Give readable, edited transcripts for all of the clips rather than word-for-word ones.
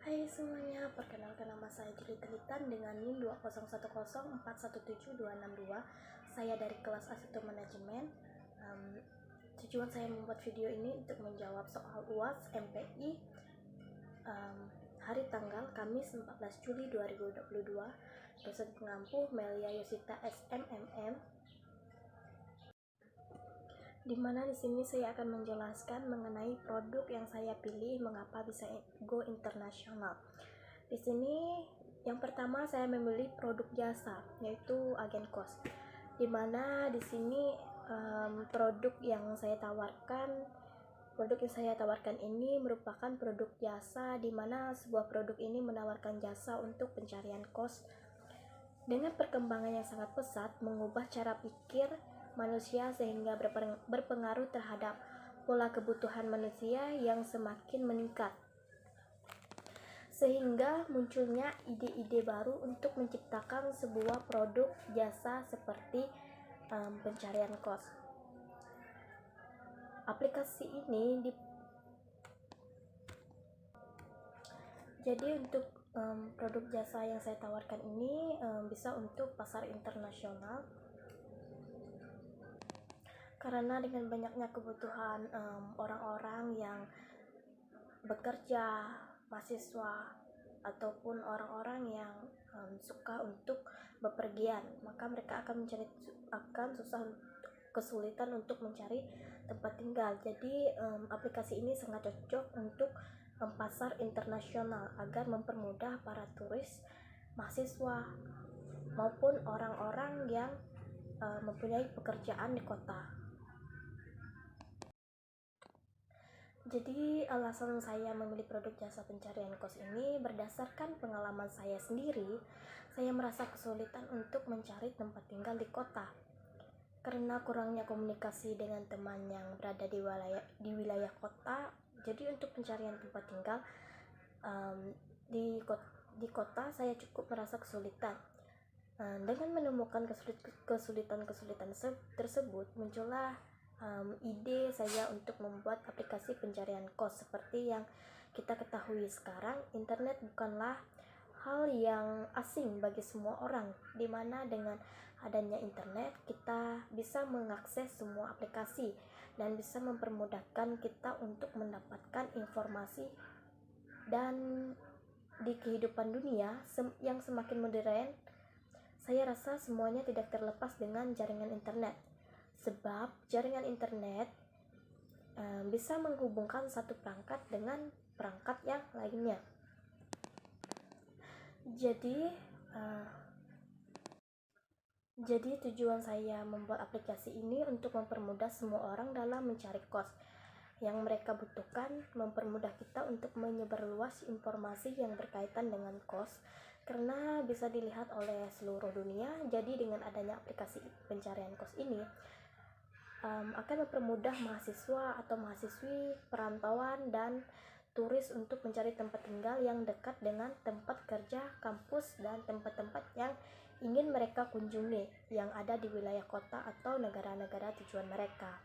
Hai semuanya, perkenalkan nama saya Juli Telitan dengan NIM 20104172662. Saya dari kelas A1 Manajemen. Tujuan saya membuat video ini untuk menjawab soal UAS MPI hari tanggal Kamis 14 Juli 2022. Dosen pengampu Melia Yosita SMMM. Dimana di sini saya akan menjelaskan mengenai produk yang saya pilih mengapa bisa go internasional. Di sini yang pertama saya memilih produk jasa yaitu Agen Kos. Dimana di sini produk yang saya tawarkan ini merupakan produk jasa, dimana sebuah produk ini menawarkan jasa untuk pencarian kos dengan perkembangan yang sangat pesat, mengubah cara pikir manusia sehingga berpengaruh terhadap pola kebutuhan manusia yang semakin meningkat, sehingga munculnya ide-ide baru untuk menciptakan sebuah produk jasa seperti pencarian kos. Aplikasi ini jadi untuk produk jasa yang saya tawarkan ini bisa untuk pasar internasional, karena dengan banyaknya kebutuhan orang-orang yang bekerja, mahasiswa, ataupun orang-orang yang suka untuk bepergian, maka mereka kesulitan untuk mencari tempat tinggal. Jadi aplikasi ini sangat cocok untuk pasar internasional agar mempermudah para turis, mahasiswa, maupun orang-orang yang mempunyai pekerjaan di kota. Jadi alasan saya memilih produk jasa pencarian kos ini berdasarkan pengalaman saya sendiri. Saya merasa kesulitan untuk mencari tempat tinggal di kota karena kurangnya komunikasi dengan teman yang berada di wilayah kota. Jadi untuk pencarian tempat tinggal di kota saya cukup merasa kesulitan. Dengan menemukan kesulitan tersebut, muncullah ide saya untuk membuat aplikasi pencarian kos. Seperti yang kita ketahui sekarang, internet bukanlah hal yang asing bagi semua orang, dimana dengan adanya internet kita bisa mengakses semua aplikasi dan bisa mempermudahkan kita untuk mendapatkan informasi. Dan di kehidupan dunia yang semakin modern, saya rasa semuanya tidak terlepas dengan jaringan internet, sebab jaringan internet bisa menghubungkan satu perangkat dengan perangkat yang lainnya. Jadi tujuan saya membuat aplikasi ini untuk mempermudah semua orang dalam mencari kos yang mereka butuhkan, mempermudah kita untuk menyebarluas informasi yang berkaitan dengan kos karena bisa dilihat oleh seluruh dunia. Jadi dengan adanya aplikasi pencarian kos ini akan mempermudah mahasiswa atau mahasiswi, perantauan, dan turis untuk mencari tempat tinggal yang dekat dengan tempat kerja, kampus, dan tempat-tempat yang ingin mereka kunjungi yang ada di wilayah kota atau negara-negara tujuan mereka.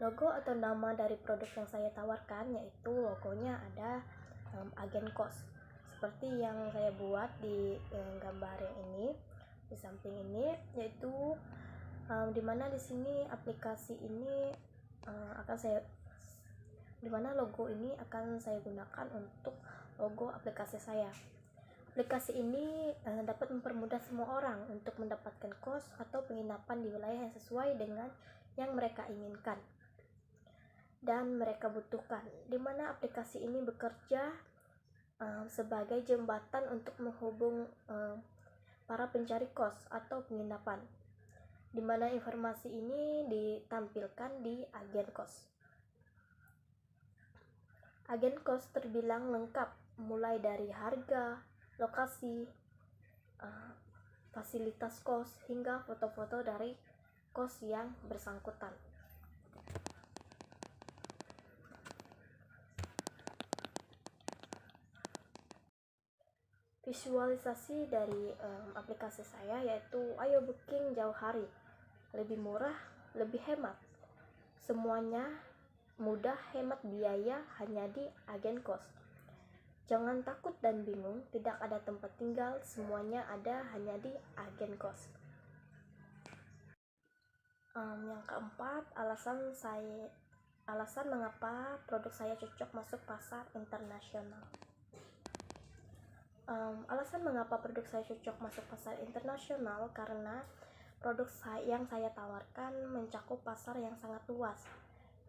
Logo atau nama dari produk yang saya tawarkan yaitu logonya ada Agen Kos, seperti yang saya buat di gambar yang ini di samping ini, yaitu dimana di sini aplikasi ini dimana logo ini akan saya gunakan untuk logo aplikasi saya. Aplikasi ini dapat mempermudah semua orang untuk mendapatkan kos atau penginapan di wilayah yang sesuai dengan yang mereka inginkan dan mereka butuhkan, dimana aplikasi ini bekerja sebagai jembatan untuk menghubung para pencari kos atau penginapan, dimana informasi ini ditampilkan di Agen Kos. Agen Kos terbilang lengkap, mulai dari harga, lokasi, fasilitas kos, hingga foto-foto dari kos yang bersangkutan. Visualisasi dari aplikasi saya yaitu ayo booking jauh hari, lebih murah, lebih hemat. Semuanya mudah hemat biaya hanya di agen kos. Jangan takut dan bingung, tidak ada tempat tinggal, semuanya ada hanya di agen kos. Yang keempat, alasan mengapa produk saya cocok masuk pasar internasional. Alasan mengapa produk saya cocok masuk pasar internasional karena produk yang saya tawarkan mencakup pasar yang sangat luas,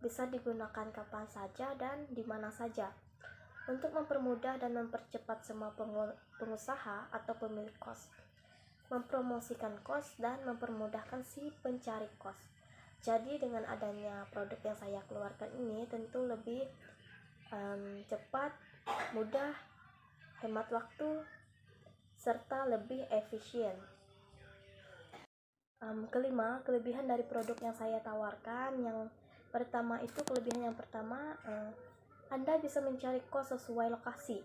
bisa digunakan kapan saja dan di mana saja. Untuk mempermudah dan mempercepat semua pengusaha atau pemilik kos, mempromosikan kos dan mempermudahkan si pencari kos. Jadi dengan adanya produk yang saya keluarkan ini tentu lebih cepat, mudah, hemat waktu, serta lebih efisien. Kelima, kelebihan dari produk yang saya tawarkan. Kelebihan yang pertama, Anda bisa mencari kos sesuai lokasi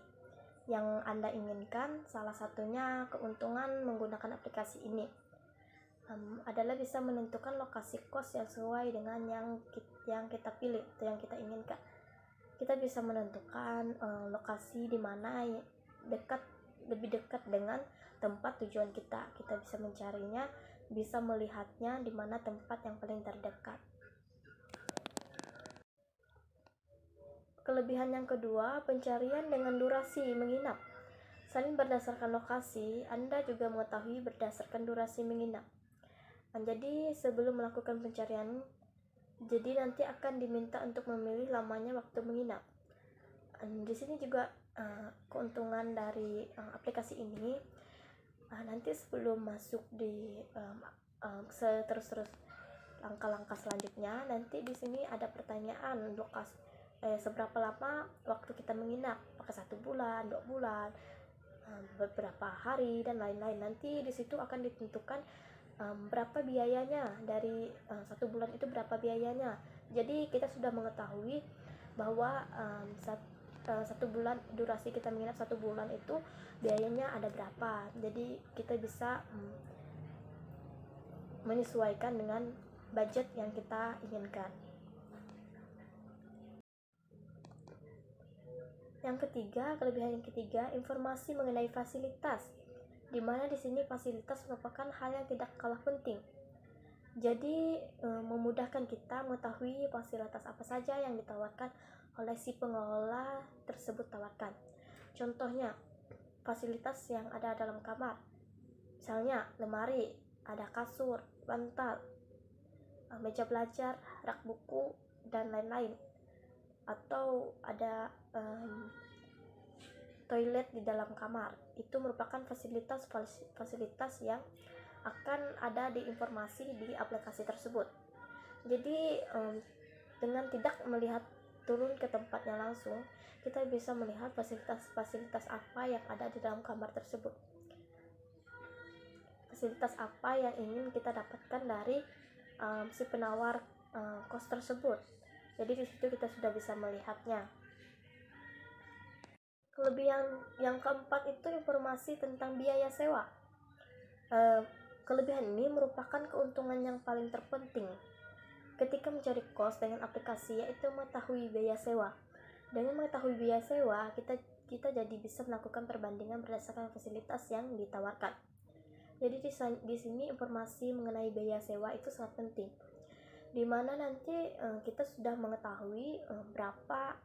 yang Anda inginkan. Salah satunya keuntungan menggunakan aplikasi ini adalah bisa menentukan lokasi kos yang sesuai dengan yang kita pilih atau yang kita inginkan. Kita bisa menentukan lokasi di mana lebih dekat dengan tempat tujuan kita. Kita bisa mencarinya, bisa melihatnya di mana tempat yang paling terdekat. Kelebihan yang kedua, pencarian dengan durasi menginap. Selain berdasarkan lokasi, Anda juga mengetahui berdasarkan durasi menginap. Jadi sebelum melakukan pencarian, jadi nanti akan diminta untuk memilih lamanya waktu menginap. Di sini juga keuntungan dari aplikasi ini, nanti sebelum masuk di terus langkah-langkah selanjutnya, nanti di sini ada pertanyaan lokasi, seberapa lama waktu kita menginap, apakah 1 bulan, 2 bulan, beberapa hari dan lain-lain. Nanti di situ akan ditentukan berapa biayanya dari 1 bulan itu, berapa biayanya. Jadi kita sudah mengetahui bahwa 1 bulan durasi kita menginap 1 bulan itu biayanya ada berapa. Jadi kita bisa menyesuaikan dengan budget yang kita inginkan. Kelebihan yang ketiga, informasi mengenai fasilitas, di mana di sini fasilitas merupakan hal yang tidak kalah penting. Jadi memudahkan kita mengetahui fasilitas apa saja yang ditawarkan oleh si pengelola tersebut tawarkan. Contohnya, fasilitas yang ada dalam kamar, misalnya lemari, ada kasur, bantal, meja belajar, rak buku, dan lain-lain. Atau ada toilet di dalam kamar. Itu merupakan fasilitas yang akan ada di informasi di aplikasi tersebut. Jadi dengan tidak melihat turun ke tempatnya langsung, kita bisa melihat fasilitas apa yang ada di dalam kamar tersebut, fasilitas apa yang ingin kita dapatkan dari si penawar kos tersebut. Jadi di situ kita sudah bisa melihatnya. Kelebihan yang keempat itu informasi tentang biaya sewa. Kelebihan ini merupakan keuntungan yang paling terpenting ketika mencari kos dengan aplikasi, yaitu mengetahui biaya sewa. Dengan mengetahui biaya sewa, kita jadi bisa melakukan perbandingan berdasarkan fasilitas yang ditawarkan. Jadi di sini informasi mengenai biaya sewa itu sangat penting, di mana nanti kita sudah mengetahui berapa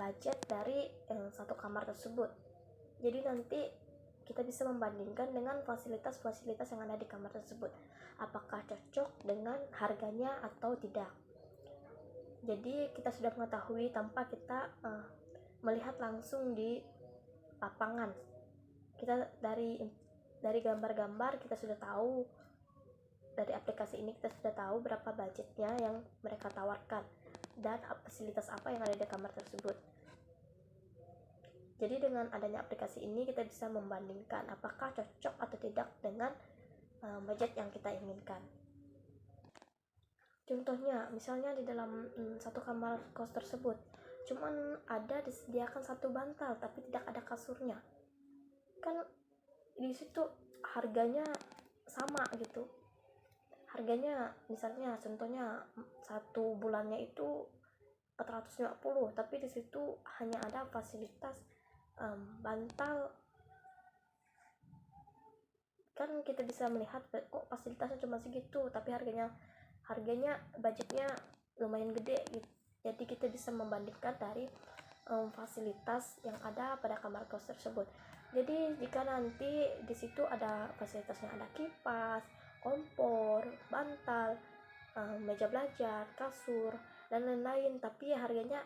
budget dari satu kamar tersebut. Jadi nanti kita bisa membandingkan dengan fasilitas-fasilitas yang ada di kamar tersebut, apakah cocok dengan harganya atau tidak. Jadi kita sudah mengetahui tanpa kita melihat langsung di lapangan. Kita dari gambar-gambar kita sudah tahu, dari aplikasi ini kita sudah tahu berapa budgetnya yang mereka tawarkan dan fasilitas apa yang ada di kamar tersebut. Jadi dengan adanya aplikasi ini kita bisa membandingkan apakah cocok atau tidak dengan budget yang kita inginkan. Contohnya, misalnya di dalam satu kamar kos tersebut cuman ada disediakan 1 bantal tapi tidak ada kasurnya, kan di situ harganya sama gitu. Harganya misalnya contohnya 1 bulannya itu 450, tapi di situ hanya ada fasilitas bantal. Kan kita bisa melihat kok fasilitasnya cuma segitu, tapi harganya budgetnya lumayan gede gitu. Jadi kita bisa membandingkan dari fasilitas yang ada pada kamar kos tersebut. Jadi jika nanti di situ ada fasilitasnya, ada kipas, kompor, bantal, meja belajar, kasur, dan lain-lain, tapi harganya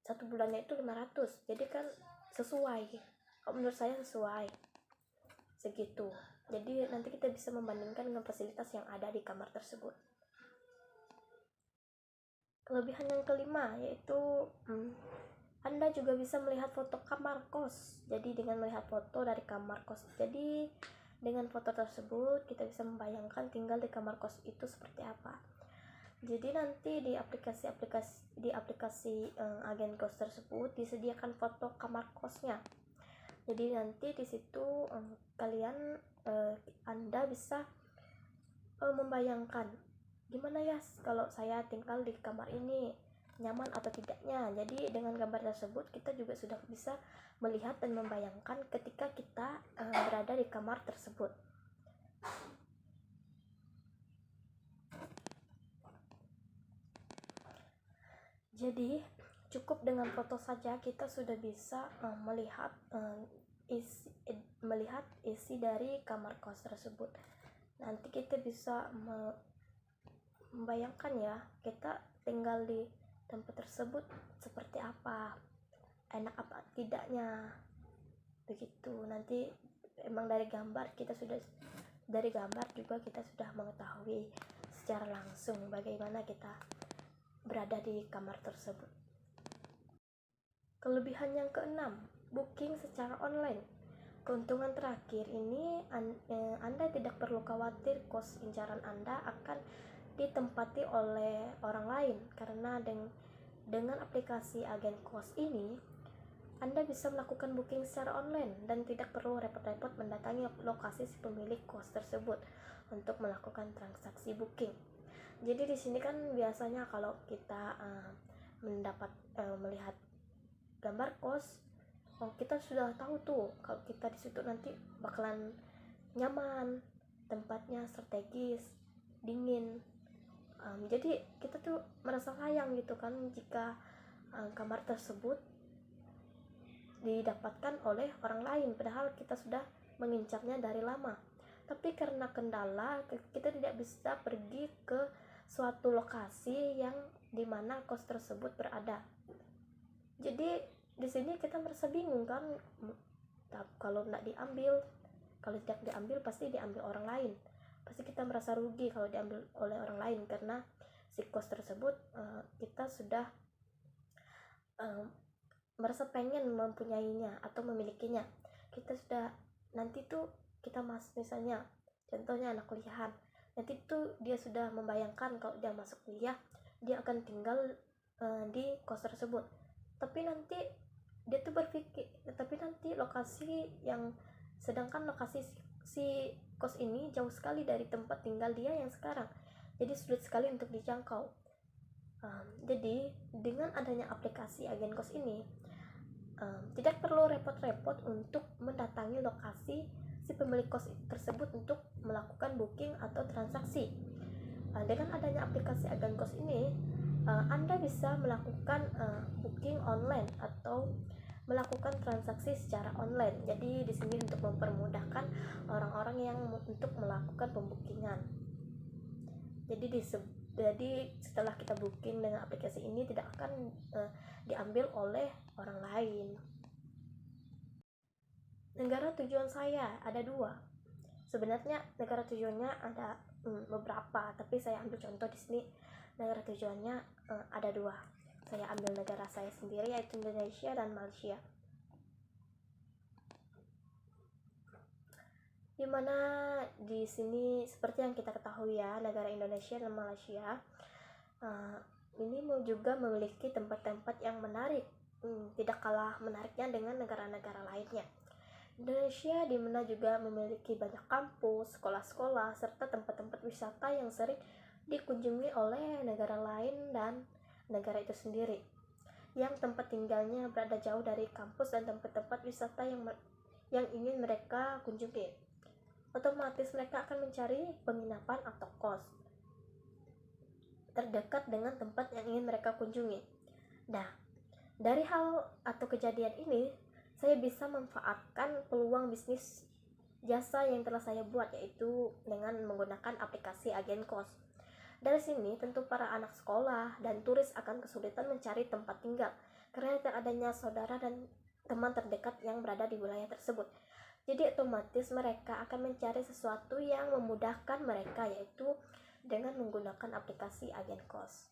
satu bulannya itu 500. Jadi kan sesuai, menurut saya sesuai segitu. Jadi nanti kita bisa membandingkan dengan fasilitas yang ada di kamar tersebut. Kelebihan yang kelima yaitu Anda juga bisa melihat foto kamar kos. Jadi dengan melihat foto dari kamar kos, jadi dengan foto tersebut kita bisa membayangkan tinggal di kamar kos itu seperti apa. Jadi nanti di aplikasi agen kos tersebut disediakan foto kamar kosnya. Jadi nanti di situ Anda bisa membayangkan gimana ya kalau saya tinggal di kamar ini, nyaman atau tidaknya. Jadi dengan gambar tersebut kita juga sudah bisa melihat dan membayangkan ketika kita berada di kamar tersebut. Jadi cukup dengan foto saja kita sudah bisa melihat isi dari kamar kos tersebut. Nanti kita bisa membayangkan ya, kita tinggal di tempat tersebut seperti apa, enak apa tidaknya, begitu. Nanti emang dari gambar juga kita sudah mengetahui secara langsung bagaimana kita berada di kamar tersebut. Kelebihan yang keenam, booking secara online. Keuntungan terakhir ini, Anda tidak perlu khawatir kos incaran Anda akan ditempati oleh orang lain, karena dengan aplikasi agen kos ini Anda bisa melakukan booking secara online dan tidak perlu repot-repot mendatangi lokasi si pemilik kos tersebut untuk melakukan transaksi booking. Jadi di sini kan biasanya kalau kita melihat gambar kos, kita sudah tahu tuh kalau kita di situ nanti bakalan nyaman, tempatnya strategis, dingin. Jadi kita tuh merasa sayang gitu kan jika kamar tersebut didapatkan oleh orang lain, padahal kita sudah mengincarnya dari lama. Tapi karena kendala, kita tidak bisa pergi ke suatu lokasi yang dimana kos tersebut berada. Jadi di sini kita merasa bingung kan, kalau tidak diambil pasti diambil orang lain. Pasti kita merasa rugi kalau diambil oleh orang lain, karena si kos tersebut kita sudah merasa pengen mempunyainya atau memilikinya. Kita sudah nanti tuh kita misalnya contohnya anak kuliahan, nanti tuh dia sudah membayangkan kalau dia masuk kuliah dia akan tinggal di kos tersebut. Tapi nanti sedangkan lokasi si kos ini jauh sekali dari tempat tinggal dia yang sekarang, jadi sulit sekali untuk dijangkau. Jadi dengan adanya aplikasi agen kos ini, tidak perlu repot-repot untuk mendatangi lokasi si pemilik kos tersebut untuk melakukan booking atau transaksi. Dengan adanya aplikasi agen kos ini, Anda bisa melakukan booking online atau melakukan transaksi secara online. Jadi di sini untuk mempermudahkan orang-orang yang untuk melakukan pembookingan. Jadi setelah kita booking dengan aplikasi ini tidak akan diambil oleh orang lain. Negara tujuan saya ada 2. Sebenarnya negara tujuannya ada beberapa, tapi saya ambil contoh di sini. Negara tujuannya ada 2. Saya ambil negara saya sendiri, yaitu Indonesia dan Malaysia. Dimana di sini seperti yang kita ketahui ya, negara Indonesia dan Malaysia ini juga memiliki tempat-tempat yang menarik, tidak kalah menariknya dengan negara-negara lainnya. Indonesia dimana juga memiliki banyak kampus, sekolah-sekolah, serta tempat-tempat wisata yang sering dikunjungi oleh negara lain dan negara itu sendiri, yang tempat tinggalnya berada jauh dari kampus dan tempat-tempat wisata yang ingin mereka kunjungi. Otomatis mereka akan mencari penginapan atau kos terdekat dengan tempat yang ingin mereka kunjungi. Nah, dari hal atau kejadian ini, saya bisa memanfaatkan peluang bisnis jasa yang telah saya buat, yaitu dengan menggunakan aplikasi agen kos. Dari sini, tentu para anak sekolah dan turis akan kesulitan mencari tempat tinggal karena tidak adanya saudara dan teman terdekat yang berada di wilayah tersebut. Jadi otomatis mereka akan mencari sesuatu yang memudahkan mereka, yaitu dengan menggunakan aplikasi agen kos.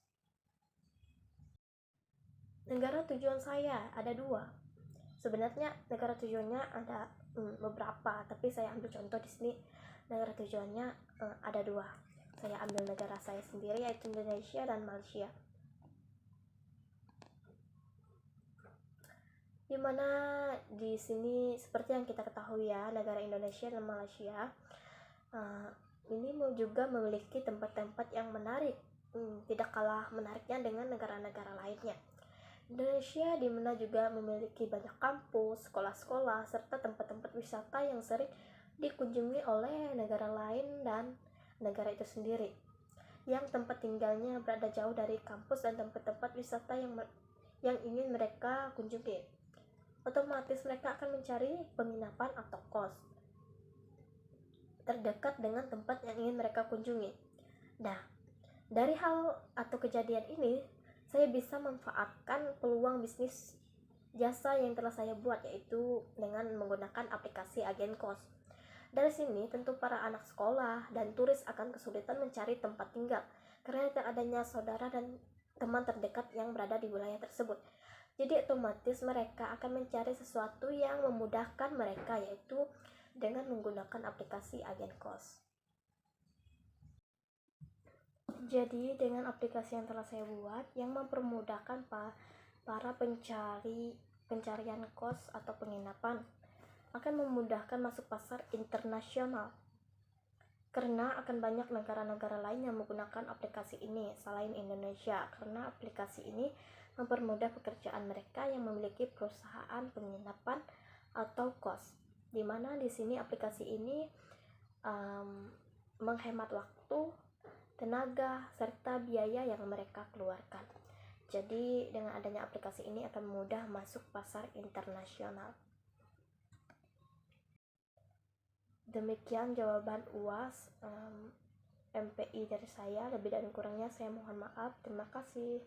Negara tujuan saya ada 2. Sebenarnya negara tujuannya ada beberapa, tapi saya ambil contoh di sini. Negara tujuannya ada 2. Saya ambil negara saya sendiri, yaitu Indonesia dan Malaysia. Dimana di sini seperti yang kita ketahui ya, negara Indonesia dan Malaysia ini juga memiliki tempat-tempat yang menarik, tidak kalah menariknya dengan negara-negara lainnya. Indonesia dimana juga memiliki banyak kampus, sekolah-sekolah, serta tempat-tempat wisata yang sering dikunjungi oleh negara lain dan negara itu sendiri, yang tempat tinggalnya berada jauh dari kampus dan tempat-tempat wisata yang ingin mereka kunjungi. Otomatis mereka akan mencari penginapan atau kos terdekat dengan tempat yang ingin mereka kunjungi. Nah, dari hal atau kejadian ini, saya bisa memanfaatkan peluang bisnis jasa yang telah saya buat, yaitu dengan menggunakan aplikasi agen kos. Dari sini, tentu para anak sekolah dan turis akan kesulitan mencari tempat tinggal karena tidak adanya saudara dan teman terdekat yang berada di wilayah tersebut. Jadi otomatis mereka akan mencari sesuatu yang memudahkan mereka, yaitu dengan menggunakan aplikasi agen kos. Jadi dengan aplikasi yang telah saya buat yang mempermudahkan para pencarian kos atau penginapan, akan memudahkan masuk pasar internasional, karena akan banyak negara-negara lain yang menggunakan aplikasi ini selain Indonesia, karena aplikasi ini mempermudah pekerjaan mereka yang memiliki perusahaan penginapan atau kos, di mana di sini aplikasi ini menghemat waktu, tenaga, serta biaya yang mereka keluarkan. Jadi dengan adanya aplikasi ini akan mudah masuk pasar internasional. Demikian jawaban UAS MPI dari saya. Lebih dan kurangnya saya mohon maaf. Terima kasih.